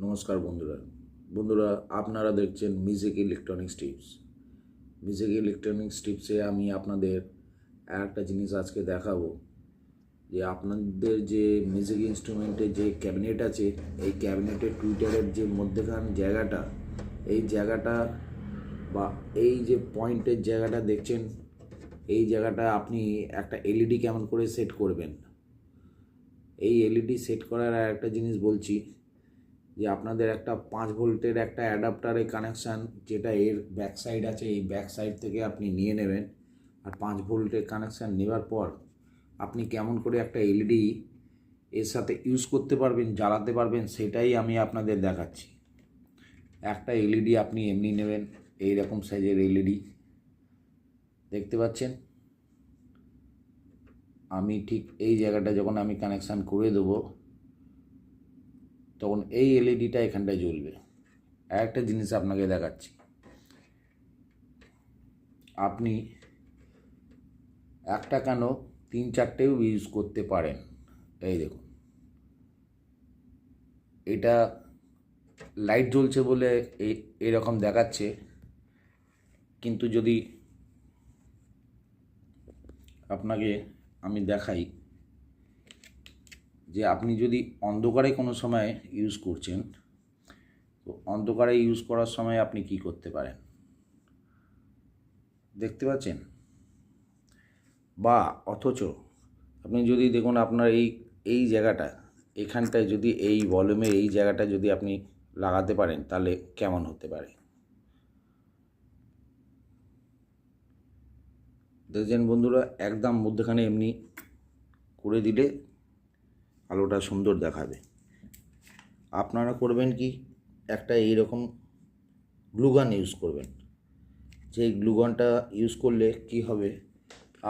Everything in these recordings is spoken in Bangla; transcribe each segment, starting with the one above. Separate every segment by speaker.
Speaker 1: নমস্কার বন্ধুরা আপনারা দেখছেন music electronics tips. Music electronics টিপসে আমি আপনাদের একটা জিনিস আজকে দেখাবো যে আপনাদের যে মিউজিক ইনস্ট্রুমেন্টের যে ক্যাবিনেট আছে, এই ক্যাবিনেটের টুইটারের যে মধ্যেখান জায়গাটা, এই জায়গাটা বা এই যে পয়েন্টের জায়গাটা দেখছেন, এই জায়গাটা আপনি একটা এলইডি কেমন করে সেট করবেন। এই এলইডি সেট করার আর একটা জিনিস বলছি যে আপনাদের একটা 5 ভোল্টের একটা অ্যাডাপ্টারে কানেকশান, যেটা এর ব্যাক সাইড আছে, এই ব্যাক সাইড থেকে আপনি নিয়ে নেবেন। আর 5 ভোল্টের কানেকশান নেওয়ার পর আপনি কেমন করে একটা এলইডি এর সাথে ইউজ করতে পারবেন, জ্বালাতে পারবেন, সেটাই আমি আপনাদের দেখাচ্ছি। একটা এলইডি আপনি এমনি নেবেন, এই রকম সাইজের এলইডি দেখতে পাচ্ছেন। আমি ঠিক এই জায়গাটা যখন আমি কানেকশান করে দেবো, তখন এই এলইডিটা এখানটায় জ্বলবে। একটা জিনিস আপনাকে দেখাচ্ছি, আপনি একটা কেন 3-4টেও ইউজ করতে পারেন। এই দেখুন, এটা লাইট জ্বলছে বলে এরকম দেখাচ্ছে, কিন্তু যদি আপনাকে আমি দেখাই যে আপনি যদি অন্ধকারে কোনো সময় ইউজ করছেন, তো অন্ধকারে ইউজ করার সময় আপনি কি করতে পারেন দেখতে পাচ্ছেন। বা অথচ আপনি যদি দেখুন, আপনার এই জায়গাটা, এখানটায় যদি এই ভলিউমের এই জায়গাটা যদি আপনি লাগাতে পারেন, তাহলে কেমন হতে পারে দেখছেন বন্ধুরা। একদম মধ্যখানে এমনি করে দিলে আলোটা সুন্দর দেখাবে। আপনারা করবেন কি, একটা এইরকম গ্লুগান ইউজ করবেন। যে গ্লুগানটা ইউজ করলে কি হবে,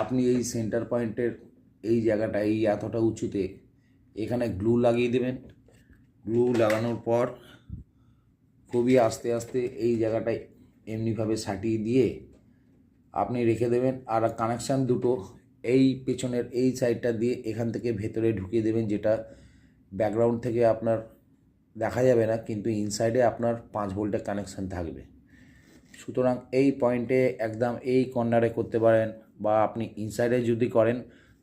Speaker 1: আপনি এই সেন্টার পয়েন্টের এই জায়গাটা, এই এতটা উঁচুতে এখানে গ্লু লাগিয়ে দেবেন। গ্লু লাগানোর পর খুবই আস্তে আস্তে এই জায়গাটায় এমনিভাবে সাটিয়ে দিয়ে আপনি রেখে দেবেন। আর কানেকশান দুটো এই পেছনের এই সাইডটা দিয়ে এখান থেকে ভেতরে ঢুকিয়ে দেবেন, যেটা ব্যাকগ্রাউন্ড থেকে আপনার দেখা যাবে না, কিন্তু ইনসাইডে আপনার 5 ভোল্টের কানেকশান থাকবে। সুতরাং এই পয়েন্টে একদম এই কর্নারে করতে পারেন, বা আপনি ইনসাইডে যদি করেন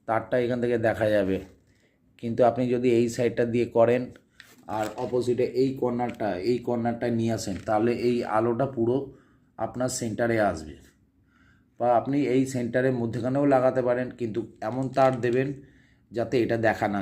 Speaker 1: তারটা এখান থেকে দেখা যাবে, কিন্তু আপনি যদি এই সাইডটা দিয়ে করেন আর অপোজিটে এই কর্নারটা নিয়ে আসেন, তাহলে এই আলোটা পুরো আপনার সেন্টারে আসবে। বা আপনি এই সেন্টারের মধ্যেখানেও লাগাতে পারেন, কিন্তু এমন তার দেবেন যাতে এটা দেখা না